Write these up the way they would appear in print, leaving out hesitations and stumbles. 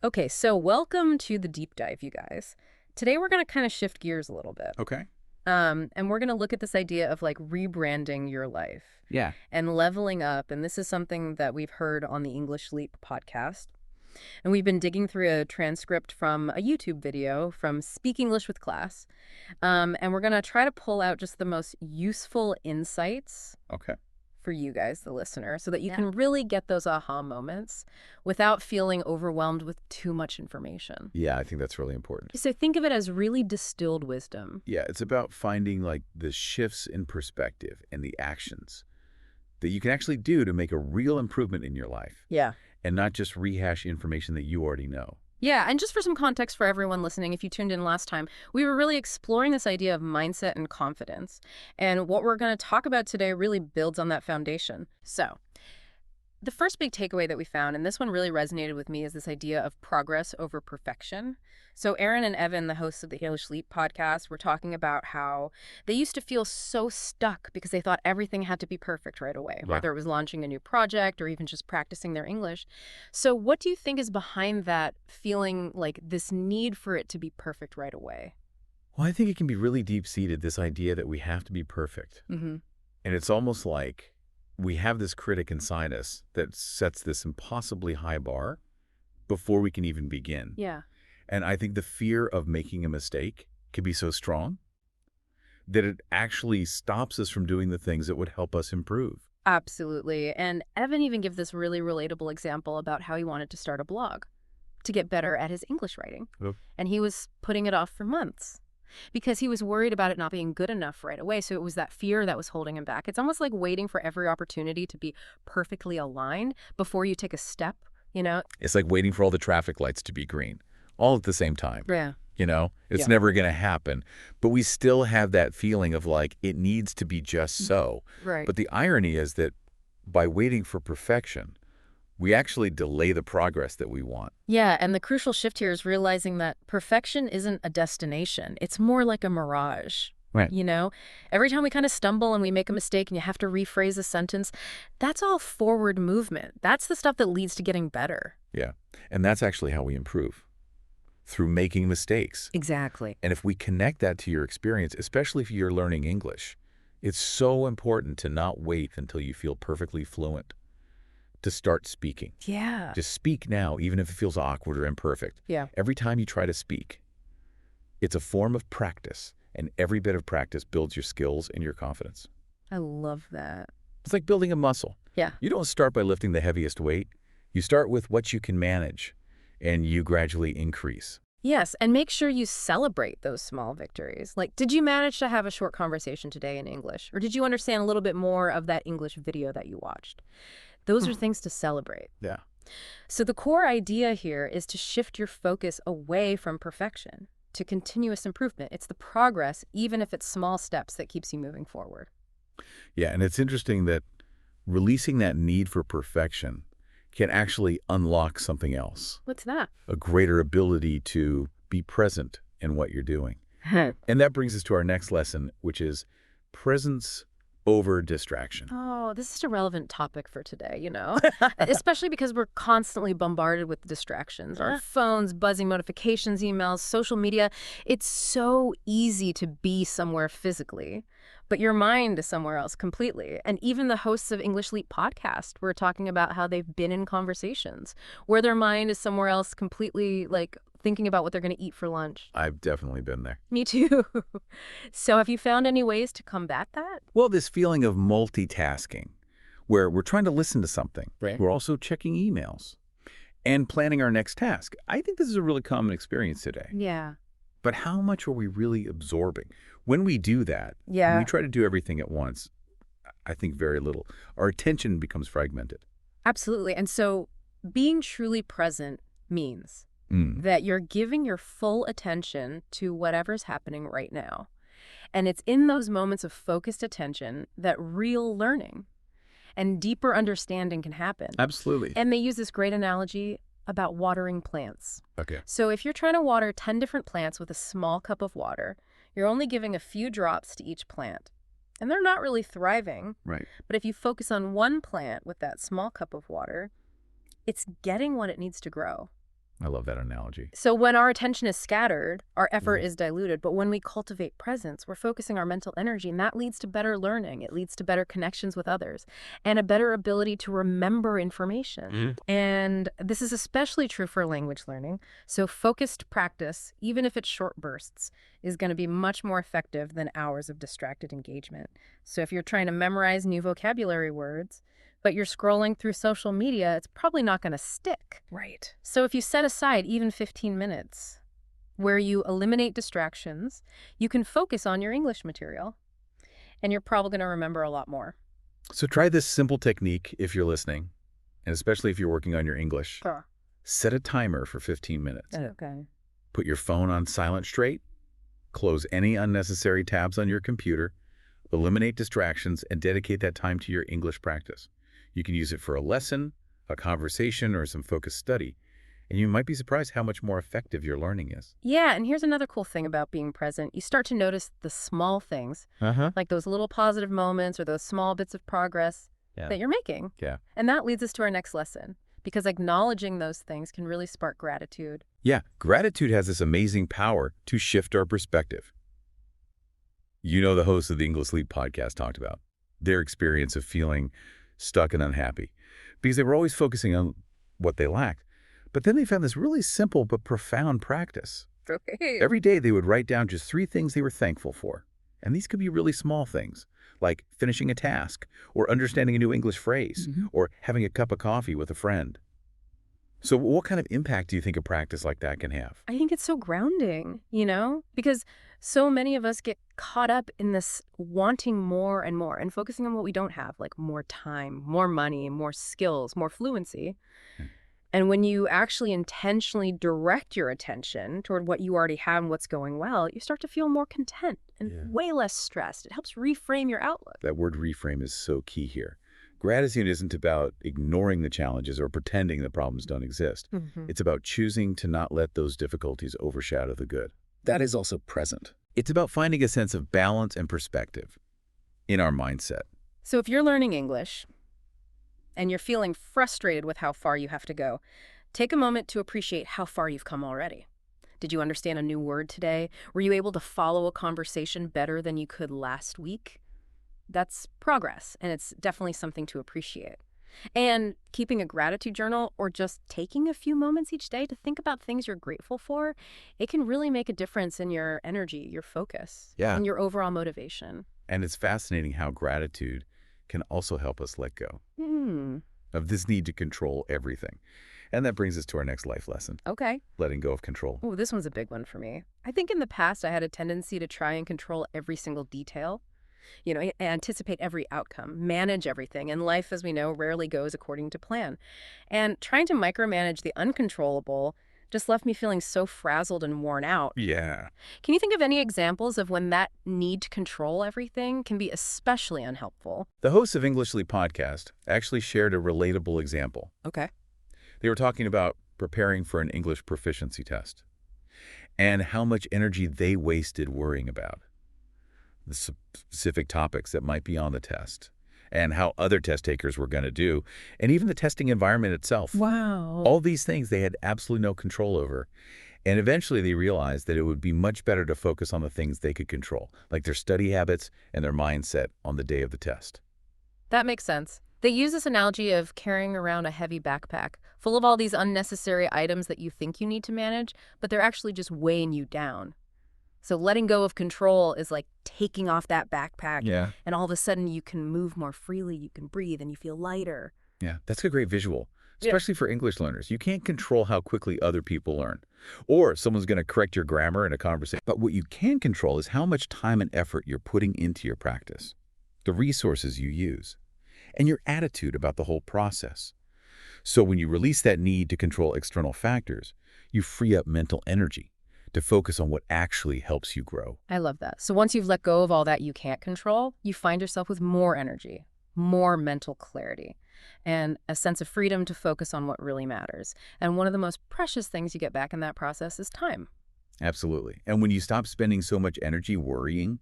Okay, so welcome to the deep dive, you guys. Today we're going to kind of shift gears a little bit. Okay. And we're going to look at this idea of like rebranding your life Yeah. and leveling up. And this is something that we've heard on the English Leap podcast. And we've been digging through a transcript from a YouTube video from Speak English with Class. And we're going to try to pull out just the most useful insights Okay. for you guys, the listener, so that you can really get those aha moments without feeling overwhelmed with too much information. Yeah, I think that's really important. So think of it as really distilled wisdom. Yeah, it's about finding like the shifts in perspective and the actions that you can actually do to make a real improvement in your life Yeah. and not just rehash information that you already know. Yeah, and just for some context for everyone listening, if you tuned in last time, we were really exploring this idea of mindset and confidence. And what we're going to talk about today really builds on that foundation. So, the first big takeaway that we found, and this one really resonated with me, is this idea of progress over perfection. So Aaron and Evan, the hosts of the English Leap podcast, were talking about how they used to feel so stuck because they thought everything had to be perfect right away, whether it was launching a new project or even just practicing their English. So what do you think is behind that feeling, like this need for it to be perfect right away? Well, I think it can be really deep-seated, this idea that we have to be perfect. Mm-hmm. And it's almost like we have this critic inside us that sets this impossibly high bar before we can even begin. Yeah. And I think the fear of making a mistake can be so strong that it actually stops us from doing the things that would help us improve. Absolutely. And Evan even gave this really relatable example about how he wanted to start a blog to get better at his English writing. Yep. And he was putting it off for months because he was worried about it not being good enough right away. So it was that fear that was holding him back. It's almost like waiting for every opportunity to be perfectly aligned before you take a step, you know? It's like waiting for all the traffic lights to be green, all at the same time. Yeah. It's never going to happen. But we still have that feeling of like it needs to be just so. Right. But the irony is that by waiting for perfection, we actually delay the progress that we want. Yeah, and the crucial shift here is realizing that perfection isn't a destination. It's more like a mirage. Right. Every time we kind of stumble and we make a mistake and you have to rephrase a sentence, that's all forward movement. That's the stuff that leads to getting better. Yeah. And that's actually how we improve, through making mistakes. Exactly. And if we connect that to your experience, especially if you're learning English, it's so important to not wait until you feel perfectly fluent to start speaking. Yeah. Just speak now, even if it feels awkward or imperfect. Yeah. Every time you try to speak, it's a form of practice, and every bit of practice builds your skills and your confidence. I love that. It's like building a muscle. Yeah. You don't start by lifting the heaviest weight. You start with what you can manage, and you gradually increase. Yes, and make sure you celebrate those small victories. Like, did you manage to have a short conversation today in English? Or did you understand a little bit more of that English video that you watched? Those are things to celebrate. Yeah. So the core idea here is to shift your focus away from perfection to continuous improvement. It's the progress, even if it's small steps, that keeps you moving forward. Yeah, and it's interesting that releasing that need for perfection can actually unlock something else. What's that? A greater ability to be present in what you're doing. And that brings us to our next lesson, which is presence over distraction. Oh, this is a relevant topic for today, especially because we're constantly bombarded with distractions. Our phones, buzzing notifications, emails, social media. It's so easy to be somewhere physically, but your mind is somewhere else completely. And even the hosts of English Leap podcast were talking about how they've been in conversations where their mind is somewhere else completely, like thinking about what they're going to eat for lunch. I've definitely been there. Me too. So have you found any ways to combat that? Well, this feeling of multitasking, where we're trying to listen to something. Right. We're also checking emails and planning our next task. I think this is a really common experience today. Yeah. But how much are we really absorbing? When we do that, Yeah. when we try to do everything at once, I think very little. Our attention becomes fragmented. Absolutely. And so being truly present means that you're giving your full attention to whatever's happening right now. And it's in those moments of focused attention that real learning and deeper understanding can happen. Absolutely. And they use this great analogy about watering plants. Okay. So if you're trying to water 10 different plants with a small cup of water, you're only giving a few drops to each plant. And they're not really thriving. Right. But if you focus on one plant with that small cup of water, it's getting what it needs to grow. I love that analogy. So when our attention is scattered, our effort is diluted. But when we cultivate presence, we're focusing our mental energy, and that leads to better learning. It leads to better connections with others and a better ability to remember information. And this is especially true for language learning. So focused practice, even if it's short bursts, is going to be much more effective than hours of distracted engagement. So if you're trying to memorize new vocabulary words, but you're scrolling through social media, it's probably not going to stick. Right. So if you set aside even 15 minutes where you eliminate distractions, you can focus on your English material, and you're probably going to remember a lot more. So try this simple technique if you're listening, and especially if you're working on your English. Sure. Set a timer for 15 minutes. Okay. Put your phone on silent straight, close any unnecessary tabs on your computer, eliminate distractions, and dedicate that time to your English practice. You can use it for a lesson, a conversation, or some focused study, and you might be surprised how much more effective your learning is. Yeah, and here's another cool thing about being present. You start to notice the small things, like those little positive moments or those small bits of progress that you're making. Yeah. And that leads us to our next lesson, because acknowledging those things can really spark gratitude. Yeah, gratitude has this amazing power to shift our perspective. You know, the hosts of the English Leap podcast talked about their experience of feeling stuck and unhappy because they were always focusing on what they lacked. But then they found this really simple but profound practice. Okay. Every day they would write down just 3 things they were thankful for. And these could be really small things, like finishing a task, or understanding a new English phrase, or having a cup of coffee with a friend. So what kind of impact do you think a practice like that can have? I think it's so grounding, because so many of us get caught up in this wanting more and focusing on what we don't have, like more time, more money, more skills, more fluency. And when you actually intentionally direct your attention toward what you already have and what's going well, you start to feel more content and way less stressed. It helps reframe your outlook. That word reframe is so key here. Gratitude isn't about ignoring the challenges or pretending the problems don't exist. It's about choosing to not let those difficulties overshadow the good. That is also present. It's about finding a sense of balance and perspective in our mindset. So if you're learning English and you're feeling frustrated with how far you have to go, take a moment to appreciate how far you've come already. Did you understand a new word today? Were you able to follow a conversation better than you could last week? That's progress, and it's definitely something to appreciate. And keeping a gratitude journal or just taking a few moments each day to think about things you're grateful for, it can really make a difference in your energy, your focus, and your overall motivation. And it's fascinating how gratitude can also help us let go of this need to control everything. And that brings us to our next life lesson. Okay. Letting go of control. Oh, this one's a big one for me. I think in the past I had a tendency to try and control every single detail. Anticipate every outcome, manage everything, and life, as we know, rarely goes according to plan. And trying to micromanage the uncontrollable just left me feeling so frazzled and worn out. Yeah. Can you think of any examples of when that need to control everything can be especially unhelpful? The hosts of English Leap podcast actually shared a relatable example. Okay. They were talking about preparing for an English proficiency test and how much energy they wasted worrying about the specific topics that might be on the test and how other test takers were going to do, and even the testing environment itself. Wow. All these things they had absolutely no control over. And eventually they realized that it would be much better to focus on the things they could control, like their study habits and their mindset on the day of the test. That makes sense. They use this analogy of carrying around a heavy backpack full of all these unnecessary items that you think you need to manage, but they're actually just weighing you down. So letting go of control is like taking off that backpack, and all of a sudden you can move more freely, you can breathe, and you feel lighter. Yeah, that's a great visual, especially for English learners. You can't control how quickly other people learn, or someone's going to correct your grammar in a conversation. But what you can control is how much time and effort you're putting into your practice, the resources you use, and your attitude about the whole process. So when you release that need to control external factors, you free up mental energy to focus on what actually helps you grow. I love that. So once you've let go of all that you can't control, you find yourself with more energy, more mental clarity, and a sense of freedom to focus on what really matters. And one of the most precious things you get back in that process is time. Absolutely. And when you stop spending so much energy worrying,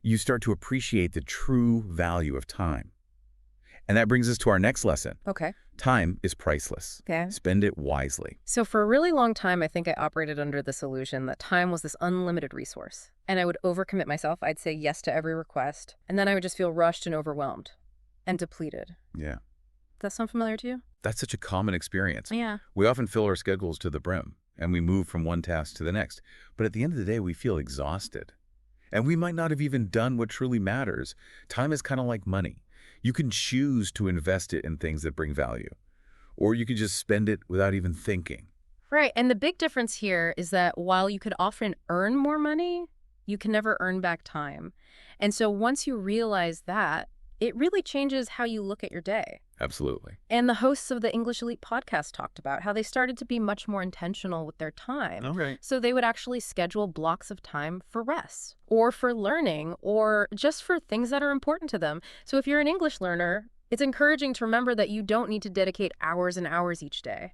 you start to appreciate the true value of time. And that brings us to our next lesson. Okay. Time is priceless. Okay. Spend it wisely. So for a really long time, I think I operated under this illusion that time was this unlimited resource. And I would overcommit myself. I'd say yes to every request. And then I would just feel rushed and overwhelmed and depleted. Yeah. Does that sound familiar to you? That's such a common experience. Yeah. We often fill our schedules to the brim, and we move from one task to the next. But at the end of the day, we feel exhausted. And we might not have even done what truly matters. Time is kind of like money. You can choose to invest it in things that bring value, or you can just spend it without even thinking. Right. And the big difference here is that while you could often earn more money, you can never earn back time. And so once you realize that, it really changes how you look at your day. Absolutely. And the hosts of the English Elite podcast talked about how they started to be much more intentional with their time. Okay. So they would actually schedule blocks of time for rest or for learning or just for things that are important to them. So if you're an English learner, it's encouraging to remember that you don't need to dedicate hours and hours each day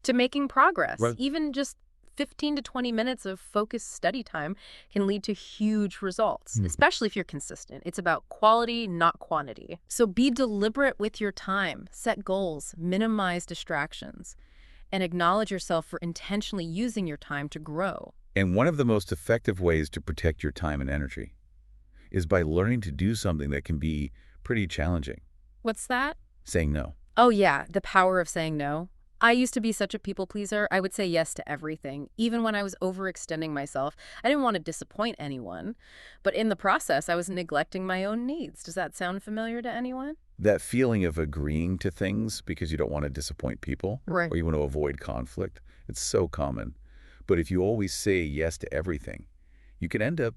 to making progress. Right. Even just 15 to 20 minutes of focused study time can lead to huge results, especially if you're consistent. It's about quality, not quantity. So be deliberate with your time, set goals, minimize distractions, and acknowledge yourself for intentionally using your time to grow. And one of the most effective ways to protect your time and energy is by learning to do something that can be pretty challenging. What's that? Saying no. Oh yeah, the power of saying no. I used to be such a people pleaser. I would say yes to everything, even when I was overextending myself. I didn't want to disappoint anyone, but in the process, I was neglecting my own needs. Does that sound familiar to anyone? That feeling of agreeing to things because you don't want to disappoint people, Right. or you want to avoid conflict, it's so common. But if you always say yes to everything, you can end up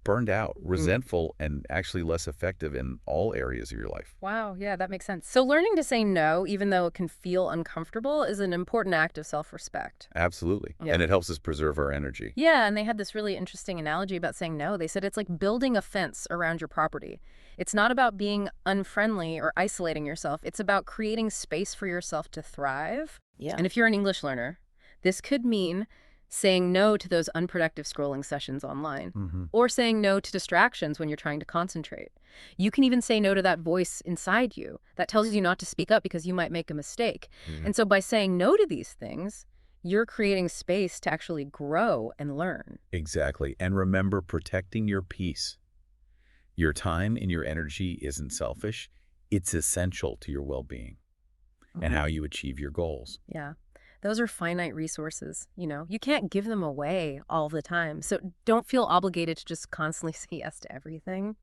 burned out, resentful, and actually less effective in all areas of your life. Wow, yeah, that makes sense. So learning to say no, even though it can feel uncomfortable, is an important act of self-respect. Absolutely. Yeah. And it helps us preserve our energy. Yeah, and they had this really interesting analogy about saying no. They said it's like building a fence around your property. It's not about being unfriendly or isolating yourself. It's about creating space for yourself to thrive. Yeah. And if you're an English learner, this could mean saying no to those unproductive scrolling sessions online, or saying no to distractions when you're trying to concentrate. You can even say no to that voice inside you that tells you not to speak up because you might make a mistake. And so by saying no to these things, you're creating space to actually grow and learn. Exactly. And remember, protecting your peace. Your time and your energy isn't selfish. It's essential to your well-being and how you achieve your goals. Yeah. Those are finite resources, you know. You can't give them away all the time. So don't feel obligated to just constantly say yes to everything.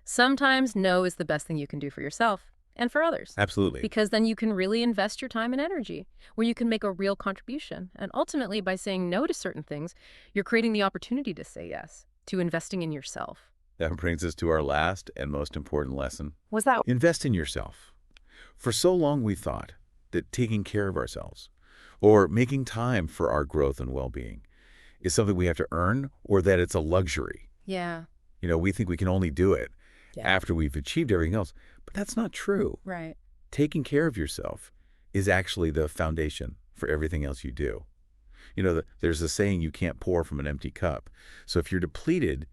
Sometimes no is the best thing you can do for yourself and for others. Absolutely. Because then you can really invest your time and energy where you can make a real contribution. And ultimately, by saying no to certain things, you're creating the opportunity to say yes, to investing in yourself. That brings us to our last and most important lesson. Was that? Invest in yourself. For so long, we thought that taking care of ourselves or making time for our growth and well-being is something we have to earn, or that it's a luxury. Yeah. You know, we think we can only do it Yeah. after we've achieved everything else, but that's not true. Right. Taking care of yourself is actually the foundation for everything else you do. You know, there's a saying, you can't pour from an empty cup. So if you're depleted,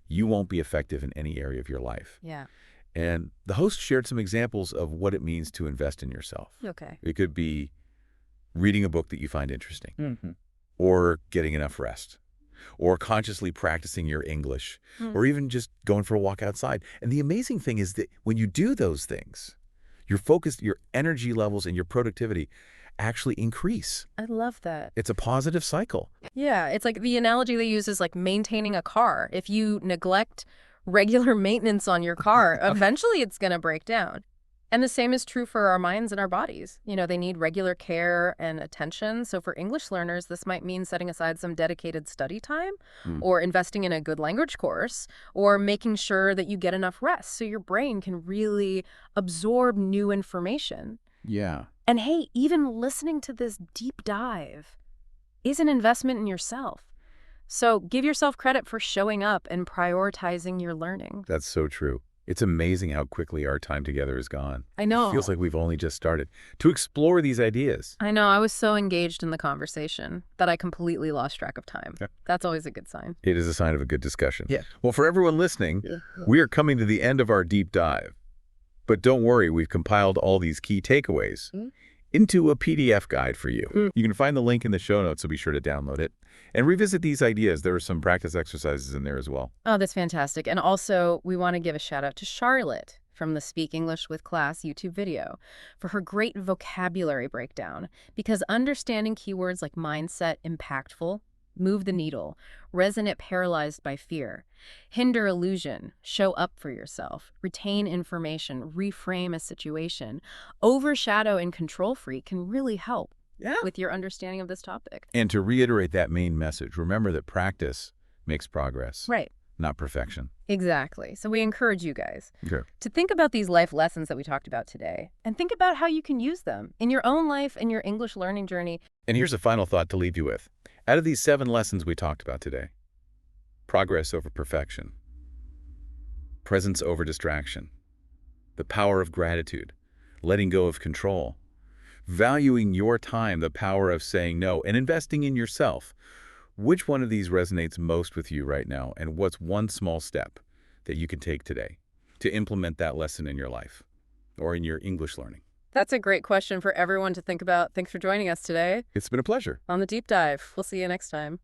you won't be effective in any area of your life. Yeah. And the host shared some examples of what it means to invest in yourself. Okay. It could be reading a book that you find interesting, or getting enough rest, or consciously practicing your English, or even just going for a walk outside. And the amazing thing is that when you do those things, your focus, your energy levels, and your productivity actually increase. I love that. It's a positive cycle. Yeah, it's like the analogy they use is like maintaining a car. If you neglect regular maintenance on your car, eventually it's going to break down. And the same is true for our minds and our bodies. You know, they need regular care and attention. So for English learners, this might mean setting aside some dedicated study time, or investing in a good language course, or making sure that you get enough rest so your brain can really absorb new information. Yeah. And hey, even listening to this deep dive is an investment in yourself. So give yourself credit for showing up and prioritizing your learning. That's so true. It's amazing how quickly our time together is gone. I know. It feels like we've only just started to explore these ideas. I know. I was so engaged in the conversation that I completely lost track of time. Yeah. That's always a good sign. It is a sign of a good discussion. Yeah. Well, for everyone listening, we are coming to the end of our deep dive. But don't worry, we've compiled all these key takeaways into a PDF guide for you. You can find the link in the show notes, so be sure to download it. And revisit these ideas. There are some practice exercises in there as well. Oh, that's fantastic. And also, we want to give a shout out to Charlotte from the Speak English with Class YouTube video for her great vocabulary breakdown, because understanding keywords like mindset, impactful, move the needle, resonate, paralyzed by fear, hinder illusion, show up for yourself, retain information, reframe a situation, overshadow, and control freak can really help with your understanding of this topic. And to reiterate that main message, remember that practice makes progress, Right. not perfection. Exactly. So we encourage you guys Okay. to think about these life lessons that we talked about today and think about how you can use them in your own life and your English learning journey. And here's a final thought to leave you with. Out of these 7 lessons we talked about today, progress over perfection, presence over distraction, the power of gratitude, letting go of control, valuing your time, the power of saying no, and investing in yourself. Which one of these resonates most with you right now, and what's one small step that you can take today to implement that lesson in your life or in your English learning? That's a great question for everyone to think about. Thanks for joining us today It's been a pleasure. on The Deep Dive. We'll see you next time.